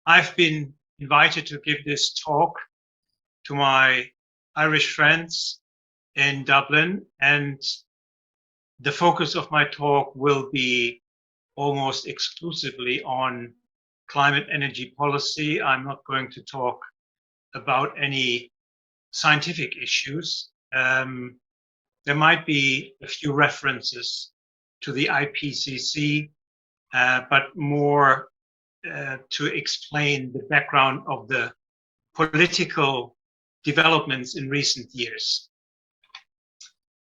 I've been invited to give this talk to my Irish friends in Dublin, and the focus of my talk will be almost exclusively on climate energy policy. I'm not going to talk about any scientific issues. There might be a few references to the IPCC, but more to explain the background of the political developments in recent years.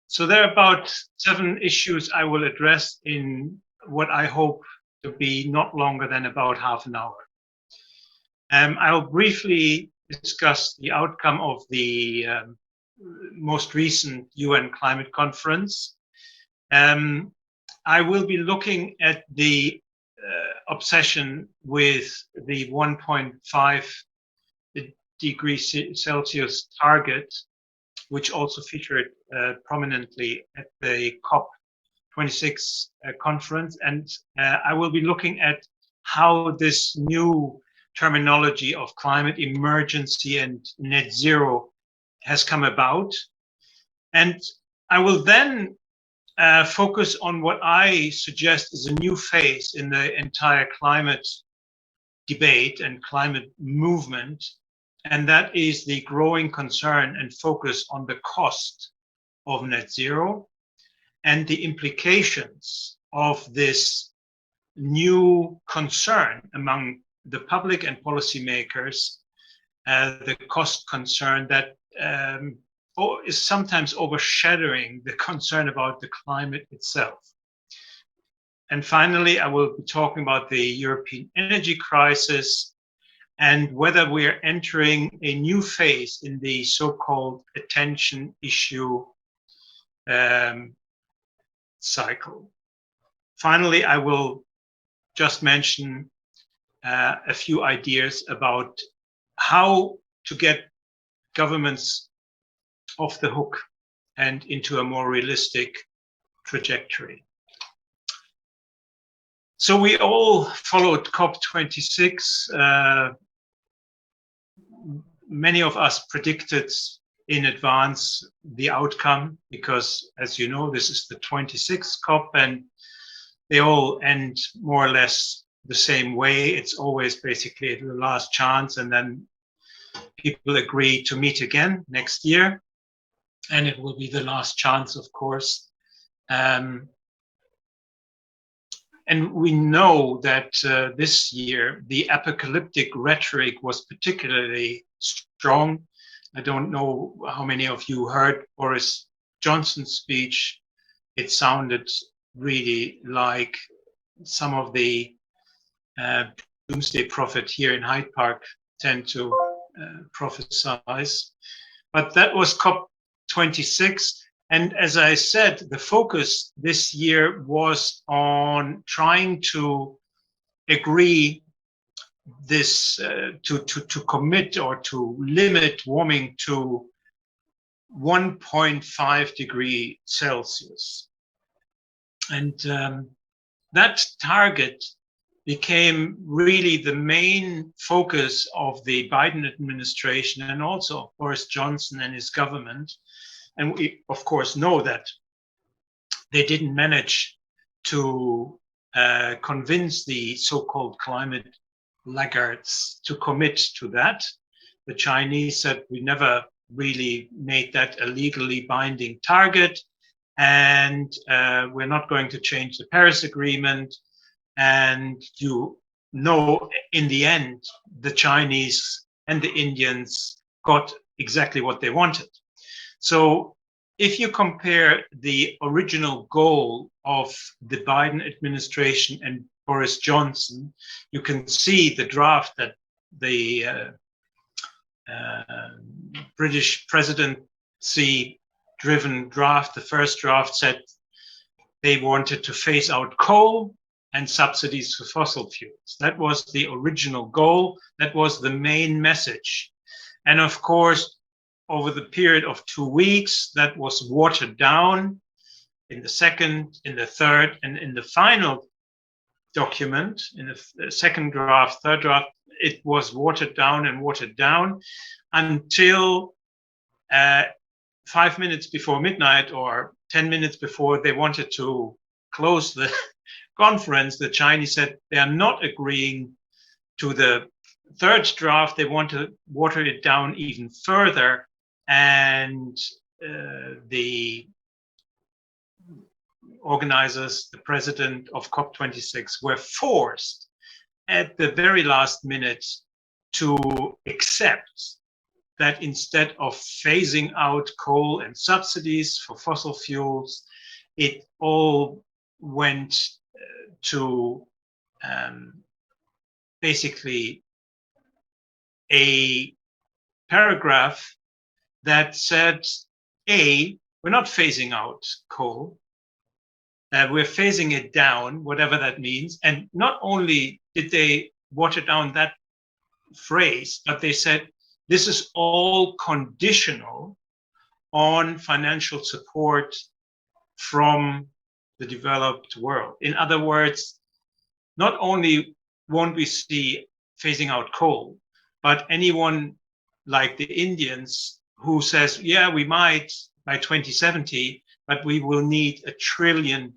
So there are about 7 issues I will address in what I hope to be not longer than about half an hour. I'll briefly discuss the outcome of the most recent UN climate conference. I will be looking at the obsession with the 1.5 degrees Celsius target, which also featured prominently at the COP26 conference. And I will be looking at how this new terminology of climate emergency and net zero has come about. And I will then focus on what I suggest is a new phase in the entire climate debate and climate movement, and that is the growing concern and focus on the cost of net zero and the implications of this new concern among the public and policymakers, the cost concern that is sometimes overshadowing the concern about the climate itself. And finally, I will be talking about the European energy crisis and whether we're entering a new phase in the so-called attention issue cycle. Finally, I will just mention a few ideas about how to get governments off the hook and into a more realistic trajectory. So we all followed COP26. Many of us predicted in advance the outcome because, as you know, this is the 26th COP and they all end more or less the same way. It's always basically the last chance, and then people agree to meet again next year. And it will be the last chance, of course. And we know that this year, the apocalyptic rhetoric was particularly strong. I don't know how many of you heard Boris Johnson's speech. It sounded really like some of the doomsday prophet here in Hyde Park tend to prophesize. But that was COP26. And as I said, the focus this year was on trying to agree this, to commit or to limit warming to 1.5 degrees Celsius. And that target became really the main focus of the Biden administration and also Boris Johnson and his government. And we, of course, know that they didn't manage to convince the so-called climate laggards to commit to that. The Chinese said we never really made that a legally binding target, and we're not going to change the Paris Agreement. And you know, in the end, the Chinese and the Indians got exactly what they wanted. So if you compare the original goal of the Biden administration and Boris Johnson, you can see the draft that the British presidency-driven draft, the first draft, said they wanted to phase out coal and subsidies for fossil fuels. That was the original goal. That was the main message. And of course, over the period of 2 weeks, that was watered down in the second, in the third, and in the final document, in the second draft, third draft, it was watered down and watered down until 5 minutes before midnight or 10 minutes before they wanted to close the conference. The Chinese said they are not agreeing to the third draft. They want to water it down even further, and the organizers, the president of COP26, were forced at the very last minute to accept that instead of phasing out coal and subsidies for fossil fuels, it all went to basically a paragraph that said, A, we're not phasing out coal, we're phasing it down, whatever that means. And not only did they water down that phrase, but they said, this is all conditional on financial support from the developed world. In other words, not only won't we see phasing out coal, but anyone like the Indians who says, yeah, we might by 2070, but we will need $1 trillion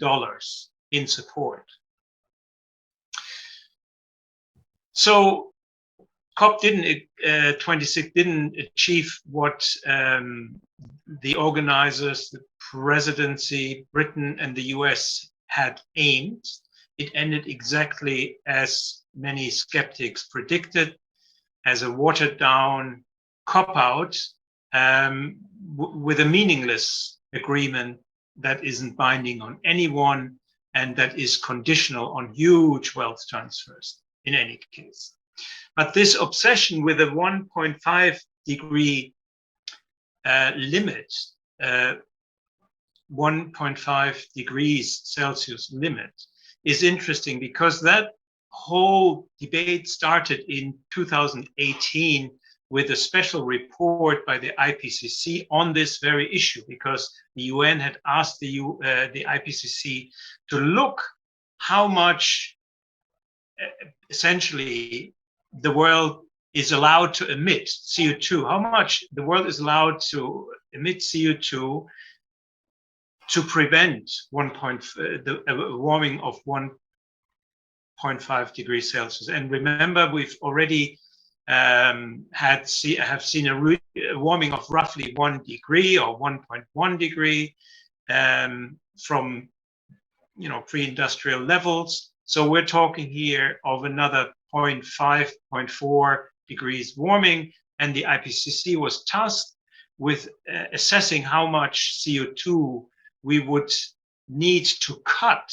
in support. So COP26 didn't achieve what the organizers, the presidency, Britain and the US had aimed. It ended exactly as many skeptics predicted, as a watered down cop-out with a meaningless agreement that isn't binding on anyone and that is conditional on huge wealth transfers in any case. But this obsession with a 1.5 degree limit, 1.5 degrees Celsius limit, is interesting because that whole debate started in 2018 with a special report by the IPCC on this very issue, because the UN had asked the IPCC to look how much essentially the world is allowed to emit CO2, how much the world is allowed to emit CO2 to prevent the warming of 1.5 degrees Celsius. And remember, we've already have seen a warming of roughly 1 degree or 1.1 degree from pre-industrial levels. So we're talking here of another 0.5, 0.4 degrees warming, and the IPCC was tasked with assessing how much CO2 we would need to cut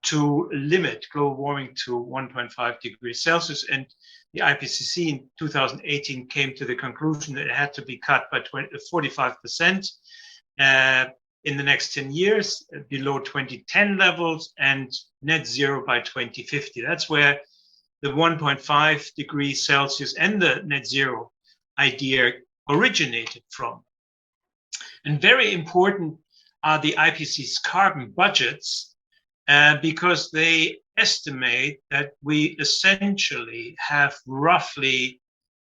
to limit global warming to 1.5 degrees Celsius. And the IPCC in 2018 came to the conclusion that it had to be cut by 45% in the next 10 years, below 2010 levels, and net zero by 2050. That's where the 1.5 degrees Celsius and the net zero idea originated from. And very important are the IPCC's carbon budgets, because they estimate that we essentially have roughly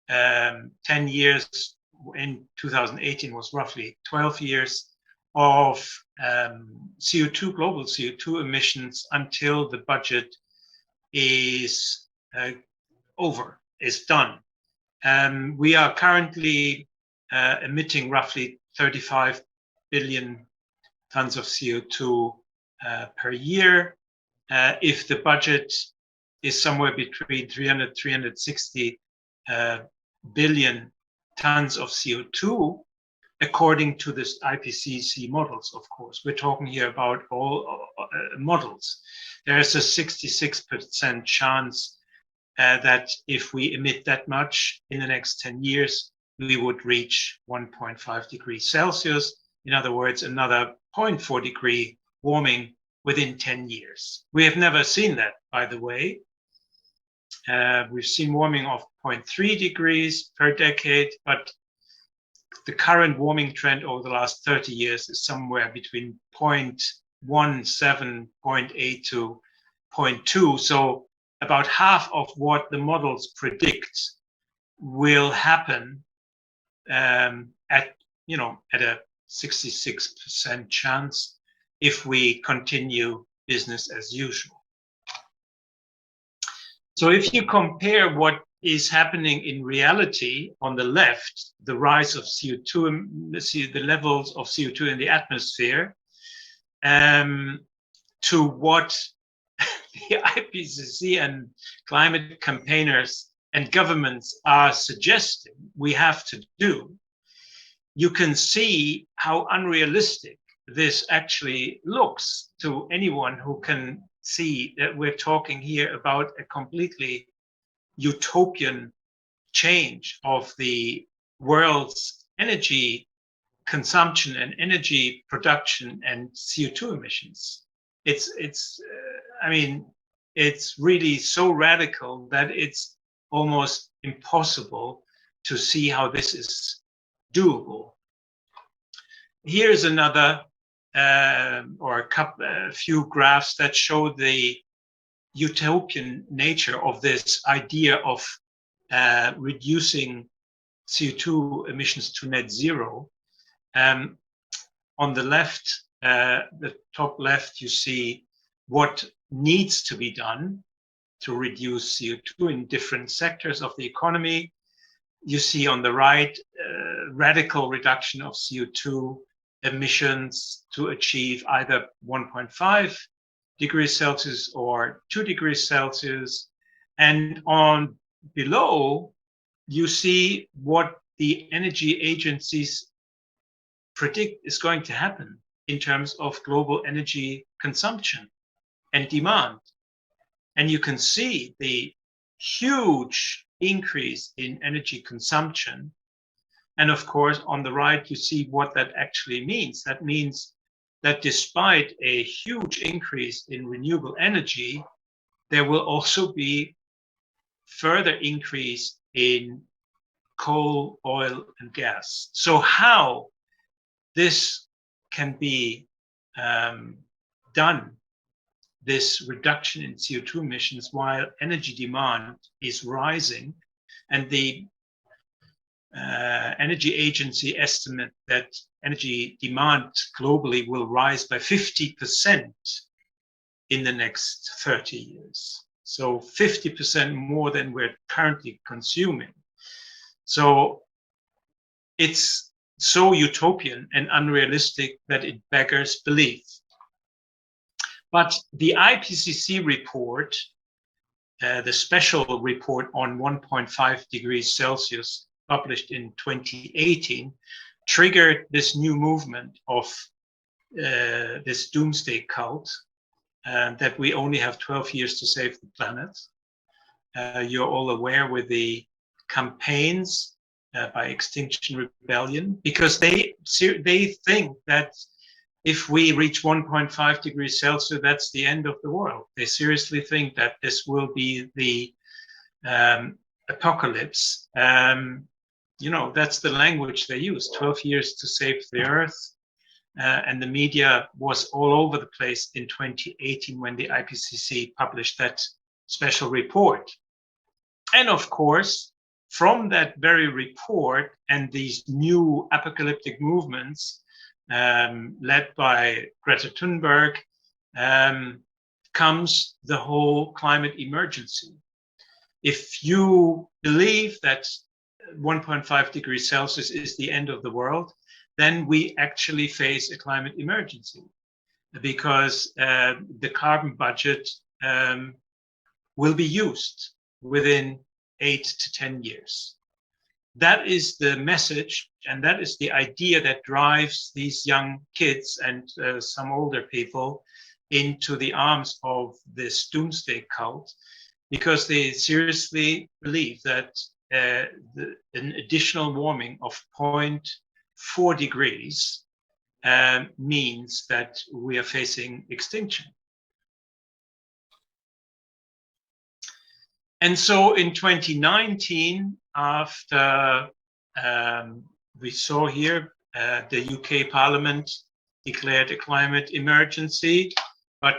10 years, in 2018 was roughly 12 years of CO2, global CO2 emissions until the budget is over, is done. We are currently emitting roughly 35 billion tons of CO2 per year. If the budget is somewhere between 300, 360 billion tons of CO2, according to this IPCC models, of course. We're talking here about all models. There's a 66% chance that if we emit that much in the next 10 years, we would reach 1.5 degrees Celsius. In other words, another 0.4 degree warming within 10 years. We have never seen that, by the way. We've seen warming of 0.3 degrees per decade, but the current warming trend over the last 30 years is somewhere between 0.17, 0.8 to 0.2. So about half of what the models predict will happen at a 66% chance if we continue business as usual. So if you compare what is happening in reality on the left, the rise of CO2, the levels of CO2 in the atmosphere, to what the IPCC and climate campaigners and governments are suggesting we have to do, you can see how unrealistic this actually looks to anyone who can see that we're talking here about a completely utopian change of the world's energy consumption and energy production and CO2 emissions. I mean, it's really so radical that it's almost impossible to see how this is doable. Here's another or a few graphs that show the utopian nature of this idea of reducing CO2 emissions to net zero. On the left, the top left, you see what needs to be done to reduce CO2 in different sectors of the economy. You see on the right, radical reduction of CO2 emissions to achieve either 1.5 degrees Celsius or 2 degrees Celsius. And on below, you see what the energy agencies predict is going to happen in terms of global energy consumption and demand. And you can see the huge increase in energy consumption. And of course, on the right, you see what that actually means. That means that despite a huge increase in renewable energy, there will also be further increase in coal, oil, and gas. So how this can be done, this reduction in CO2 emissions while energy demand is rising, and the Energy Agency estimate that energy demand globally will rise by 50% in the next 30 years. So 50% more than we're currently consuming. So it's so utopian and unrealistic that it beggars belief. But the IPCC report, the special report on 1.5 degrees Celsius, published in 2018, triggered this new movement of this doomsday cult, that we only have 12 years to save the planet. You're all aware with the campaigns by Extinction Rebellion, because they think that if we reach 1.5 degrees Celsius, that's the end of the world. They seriously think that this will be the apocalypse. That's the language they use, 12 years to save the Earth. And the media was all over the place in 2018 when the IPCC published that special report. And of course, from that very report and these new apocalyptic movements led by Greta Thunberg, comes the whole climate emergency. If you believe that 1.5 degrees Celsius is the end of the world, then we actually face a climate emergency, because the carbon budget will be used within 8 to 10 years. That is the message, and that is the idea that drives these young kids and some older people into the arms of this doomsday cult, because they seriously believe that an additional warming of 0.4 degrees means that we are facing extinction. And so in 2019, after we saw here the UK Parliament declared a climate emergency, but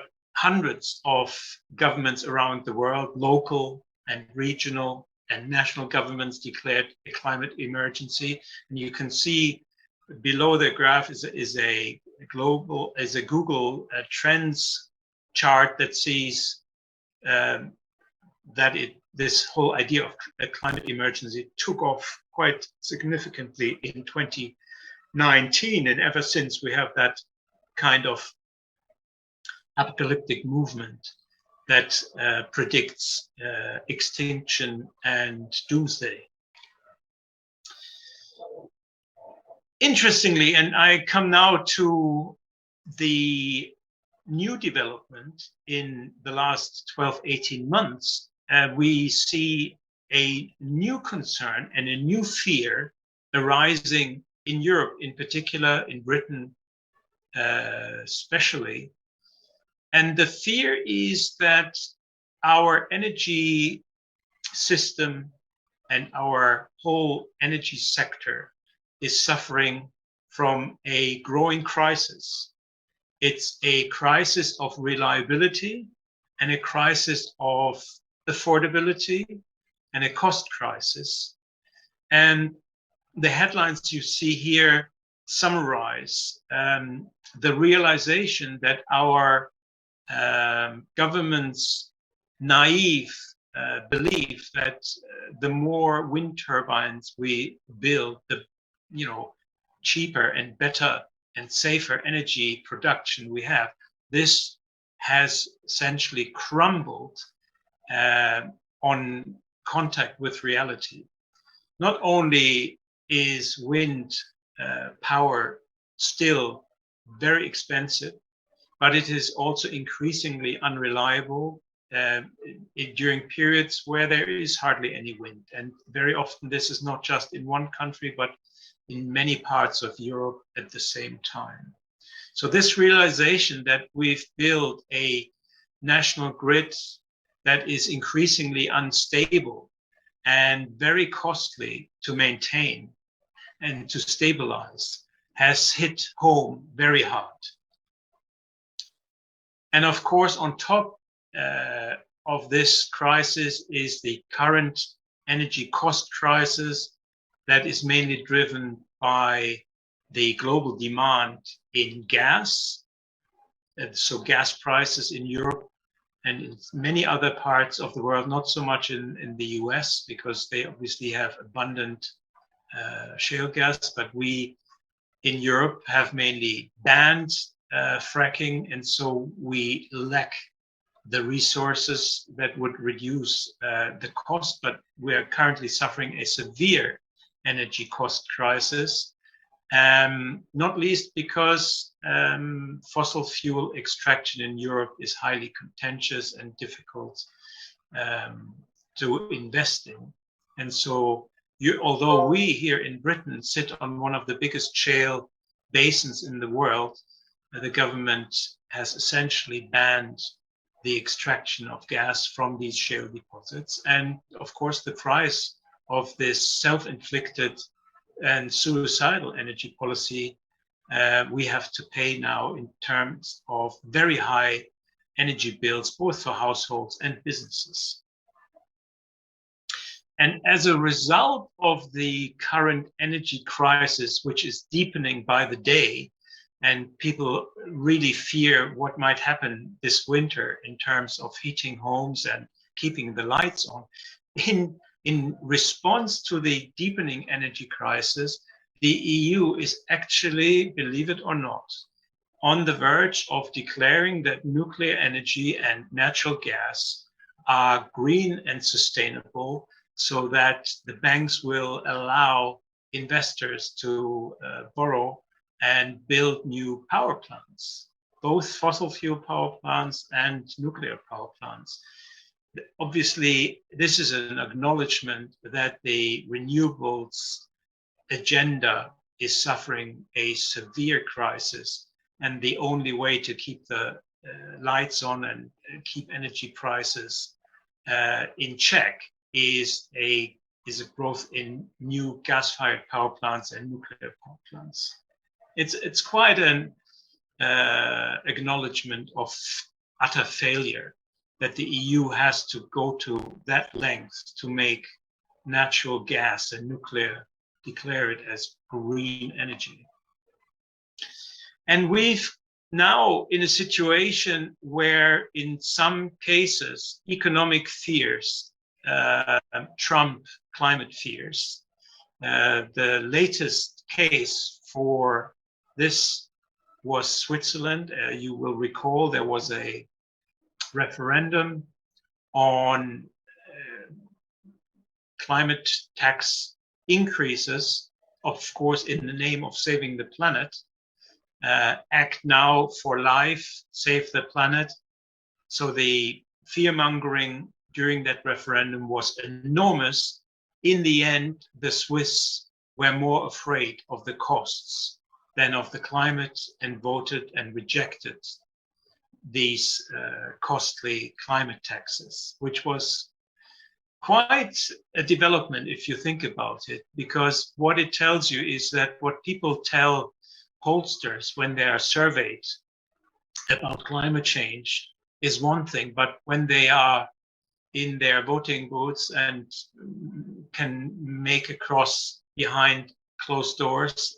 hundreds of governments around the world, local and regional and national governments, declared a climate emergency. And you can see below the graph is a Google Trends chart that sees that this whole idea of a climate emergency took off quite significantly in 2019, and ever since we have that kind of apocalyptic movement that predicts extinction and doomsday. Interestingly, and I come now to the new development in the last 12, 18 months, we see a new concern and a new fear arising in Europe, in particular, in Britain especially. And the fear is that our energy system and our whole energy sector is suffering from a growing crisis. It's a crisis of reliability and a crisis of affordability and a cost crisis. And the headlines you see here summarize the realization that our government's naive belief that the more wind turbines we build, the cheaper and better and safer energy production we have. This has essentially crumbled on contact with reality. Not only is wind power still very expensive, but it is also increasingly unreliable during periods where there is hardly any wind. And very often this is not just in one country, but in many parts of Europe at the same time. So this realization that we've built a national grid that is increasingly unstable and very costly to maintain and to stabilize has hit home very hard. And of course, on top of this crisis is the current energy cost crisis that is mainly driven by the global demand in gas. So gas prices in Europe and in many other parts of the world, not so much in the US, because they obviously have abundant shale gas, but we in Europe have mainly banned fracking, and so we lack the resources that would reduce the cost, but we are currently suffering a severe energy cost crisis, not least because fossil fuel extraction in Europe is highly contentious and difficult to invest in. And so although we here in Britain sit on one of the biggest shale basins in the world, the government has essentially banned the extraction of gas from these shale deposits. And of course, the price of this self-inflicted and suicidal energy policy we have to pay now in terms of very high energy bills, both for households and businesses. And as a result of the current energy crisis, which is deepening by the day, and people really fear what might happen this winter in terms of heating homes and keeping the lights on, in response to the deepening energy crisis, the EU is actually, believe it or not, on the verge of declaring that nuclear energy and natural gas are green and sustainable, so that the banks will allow investors to borrow and build new power plants, both fossil fuel power plants and nuclear power plants. Obviously, this is an acknowledgement that the renewables agenda is suffering a severe crisis, and the only way to keep the lights on and keep energy prices in check is a growth in new gas-fired power plants and nuclear power plants. It's quite an acknowledgement of utter failure, that the EU has to go to that length to make natural gas and nuclear, declare it as green energy. And we've now in a situation where in some cases economic fears trump climate fears. The latest case for this was Switzerland. You will recall there was a referendum on climate tax increases, of course, in the name of saving the planet. Act Now for Life, Save the Planet. So the fear-mongering during that referendum was enormous. In the end, the Swiss were more afraid of the costs than of the climate and voted and rejected these costly climate taxes, which was quite a development if you think about it, because what it tells you is that what people tell pollsters when they are surveyed about climate change is one thing, but when they are in their voting booths and can make a cross behind closed doors,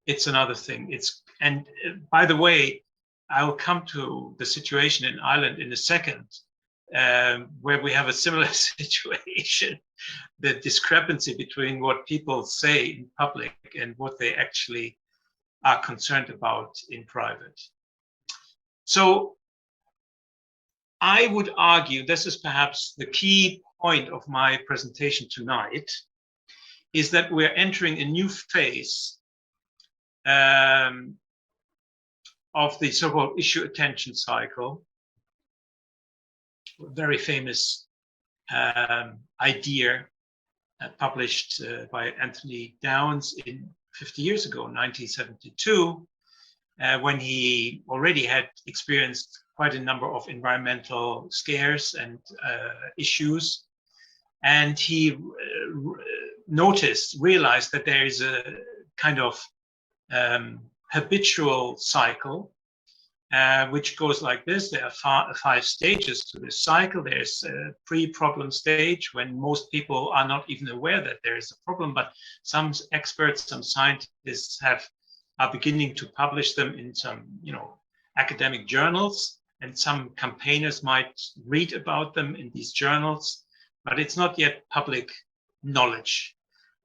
it's another thing. And by the way, I'll come to the situation in Ireland in a second, where we have a similar situation, the discrepancy between what people say in public and what they actually are concerned about in private. So I would argue, this is perhaps the key point of my presentation tonight, is that we're entering a new phase of the so-called issue attention cycle. A very famous idea published by Anthony Downs 50 years ago, 1972, when he already had experienced quite a number of environmental scares and issues. And he realized that there is a kind of habitual cycle, which goes like this. There are 5 stages to this cycle. There's a pre-problem stage when most people are not even aware that there is a problem, but some experts, some scientists are beginning to publish them in some, academic journals, and some campaigners might read about them in these journals, but it's not yet public knowledge.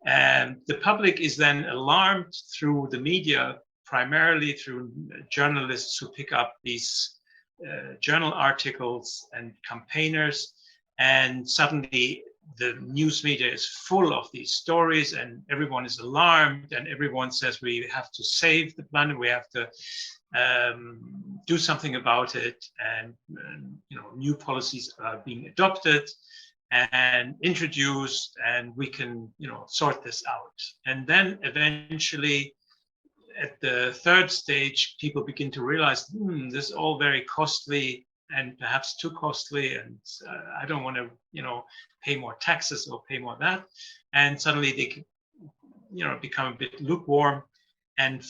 And the public is then alarmed through the media, primarily through journalists who pick up these journal articles and campaigners, and suddenly the news media is full of these stories and everyone is alarmed and everyone says we have to save the planet, we have to do something about it, and new policies are being adopted and introduced, and we can sort this out. And then eventually at the 3rd stage, people begin to realize, this is all very costly and perhaps too costly, and I don't want to, pay more taxes or pay more that. And suddenly they, become a bit lukewarm, and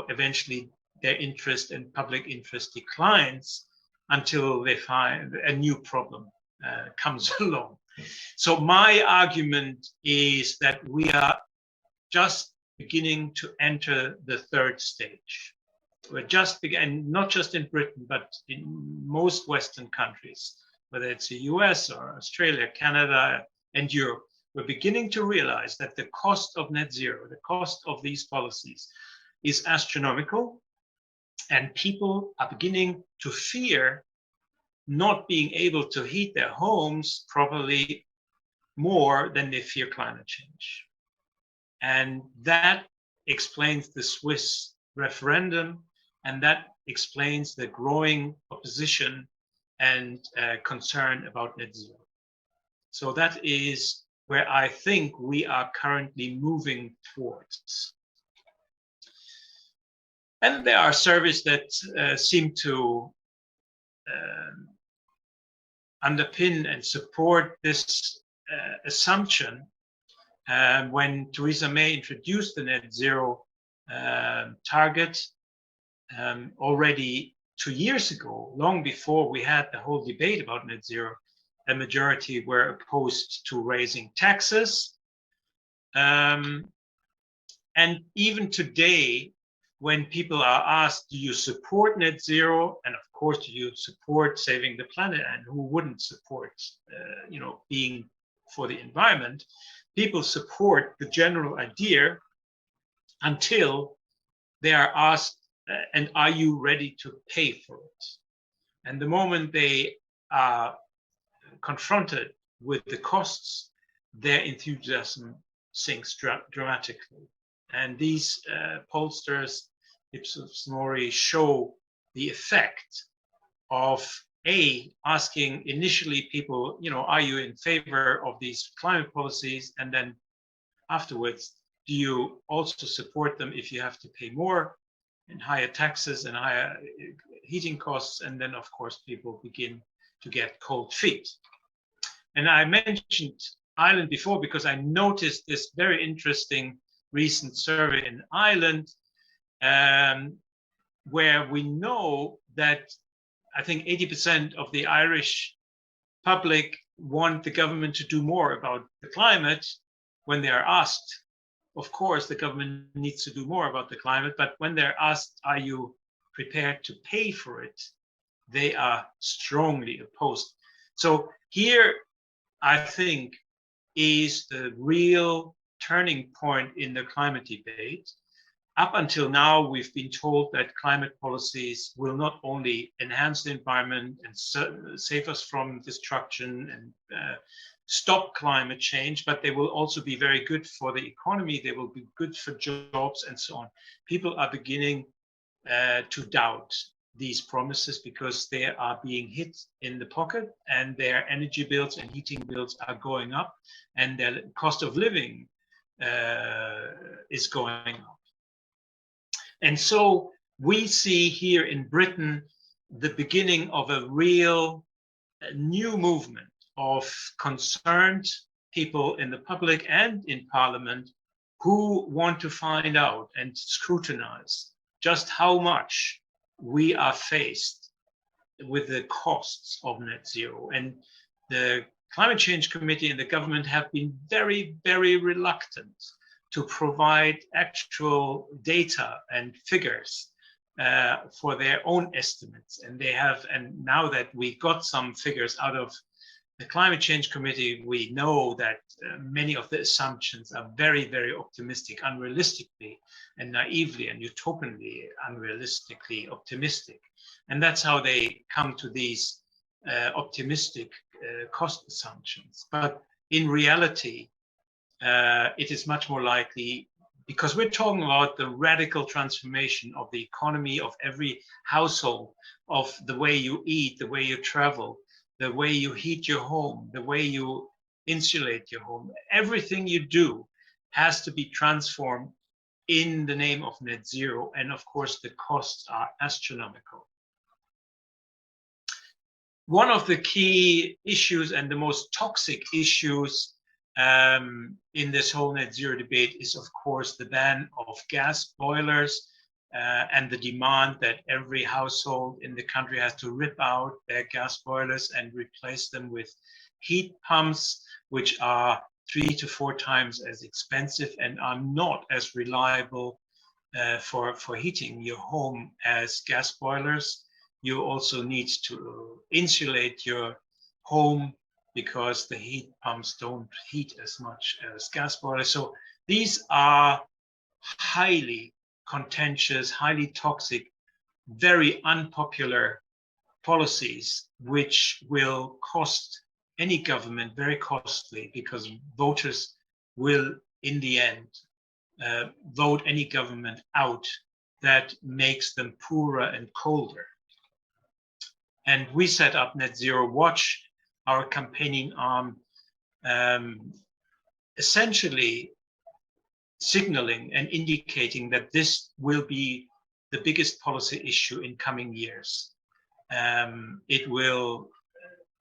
eventually their interest and public interest declines until they find a new problem comes along. So my argument is that we are just beginning to enter the 3rd stage. We're just beginning, not just in Britain, but in most Western countries, whether it's the US or Australia, Canada, and Europe, we're beginning to realize that the cost of net zero, the cost of these policies, is astronomical, and people are beginning to fear not being able to heat their homes properly more than they fear climate change. And that explains the Swiss referendum, and that explains the growing opposition and concern about net zero. So that is where I think we are currently moving towards. And there are surveys that seem to underpin and support this assumption. When Theresa May introduced the net zero target already 2 years ago, long before we had the whole debate about net zero, a majority were opposed to raising taxes. And even today, when people are asked, do you support net zero? And of course, do you support saving the planet? And who wouldn't support, being for the environment? People support the general idea until they are asked, and are you ready to pay for it? And the moment they are confronted with the costs, their enthusiasm sinks dramatically. And these pollsters, Ipsos Mori, show the effect of asking initially people, are you in favor of these climate policies? And then afterwards, do you also support them if you have to pay more and higher taxes and higher heating costs? And then, of course, people begin to get cold feet. And I mentioned Ireland before because I noticed this very interesting recent survey in Ireland, where we know that I think 80% of the Irish public want the government to do more about the climate. When they are asked, of course, the government needs to do more about the climate, but when they're asked, are you prepared to pay for it? They are strongly opposed. So here, I think, is the real turning point in the climate debate. Up until now, we've been told that climate policies will not only enhance the environment and save us from destruction and stop climate change, but they will also be very good for the economy. They will be good for jobs and so on. People are beginning to doubt these promises because they are being hit in the pocket and their energy bills and heating bills are going up and their cost of living is going up. And so we see here in Britain the beginning of a real new movement of concerned people in the public and in Parliament who want to find out and scrutinize just how much we are faced with the costs of net zero. And the Climate Change Committee and the government have been very, very reluctant to provide actual data and figures for their own estimates. And they have, and now that we got some figures out of the Climate Change Committee, we know that many of the assumptions are very, very optimistic, unrealistically and naively and utopianly unrealistically optimistic. And that's how they come to these optimistic cost assumptions. But in reality, it is much more likely, because we're talking about the radical transformation of the economy of every household, of the way you eat, the way you travel, the way you heat your home, the way you insulate your home. Everything you do has to be transformed in the name of net zero. And of course, the costs are astronomical. One of the key issues and the most toxic issues in this whole net zero debate is, of course, the ban of gas boilers and the demand that every household in the country has to rip out their gas boilers and replace them with heat pumps, which are 3 to 4 times as expensive and are not as reliable for heating your home as gas boilers. You also need to insulate your home because the heat pumps don't heat as much as gas boilers. So these are highly contentious, highly toxic, very unpopular policies, which will cost any government very costly, because voters will, in the end, vote any government out that makes them poorer and colder. And we set up Net Zero Watch, our campaigning arm, essentially signaling and indicating that this will be the biggest policy issue in coming years. It will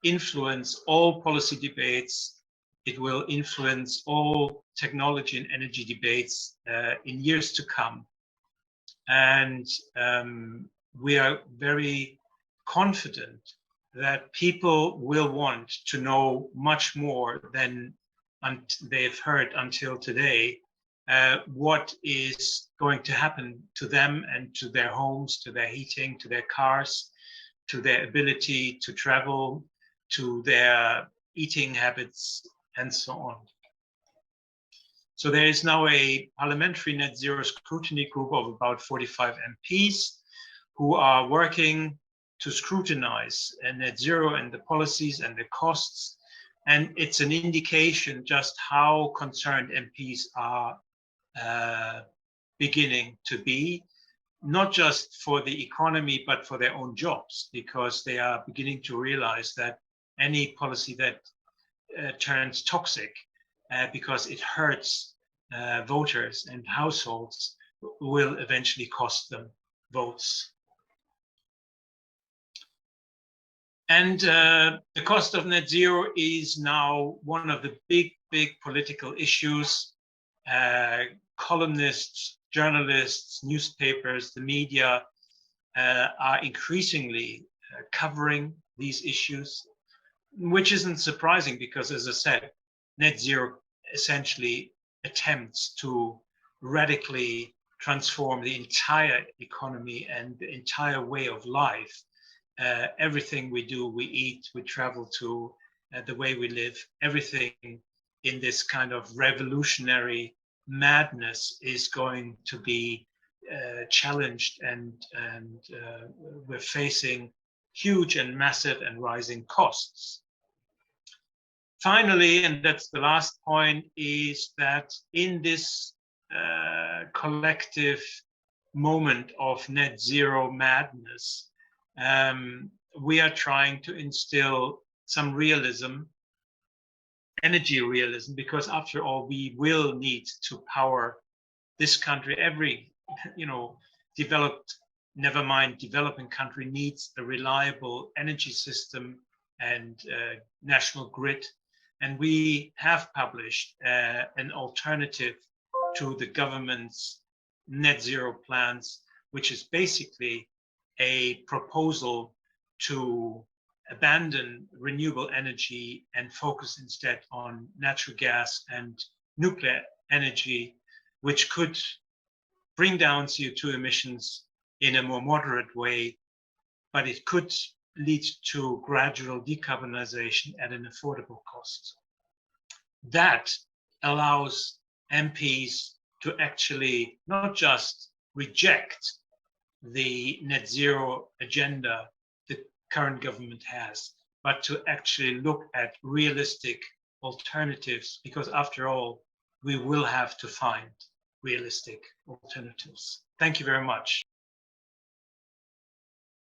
influence all policy debates. It will influence all technology and energy debates in years to come. And we are very confident that people will want to know much more than they've heard until today, what is going to happen to them and to their homes, to their heating, to their cars, to their ability to travel, to their eating habits, and so on. So there is now a parliamentary net zero scrutiny group of about 45 MPs who are working to scrutinize net zero and the policies and the costs. And it's an indication just how concerned MPs are beginning to be, not just for the economy, but for their own jobs, because they are beginning to realize that any policy that turns toxic because it hurts voters and households will eventually cost them votes. And the cost of net zero is now one of the big political issues. Columnists, journalists, newspapers, the media are increasingly covering these issues, which isn't surprising because, as I said, net zero essentially attempts to radically transform the entire economy and the entire way of life. Everything we do, we eat, we travel to, the way we live, everything in this kind of revolutionary madness is going to be challenged, and we're facing huge and massive and rising costs. Finally, and that's the last point, is that in this collective moment of net zero madness, we are trying to instill some realism, energy realism, because after all, we will need to power this country. Every, developed, never mind developing country, needs a reliable energy system and national grid. And we have published an alternative to the government's net zero plans, which is basically a proposal to abandon renewable energy and focus instead on natural gas and nuclear energy, which could bring down CO2 emissions in a more moderate way, but it could lead to gradual decarbonization at an affordable cost. That allows MPs to actually not just reject the net zero agenda the current government has, but to actually look at realistic alternatives, because after all, we will have to find realistic alternatives. Thank you very much.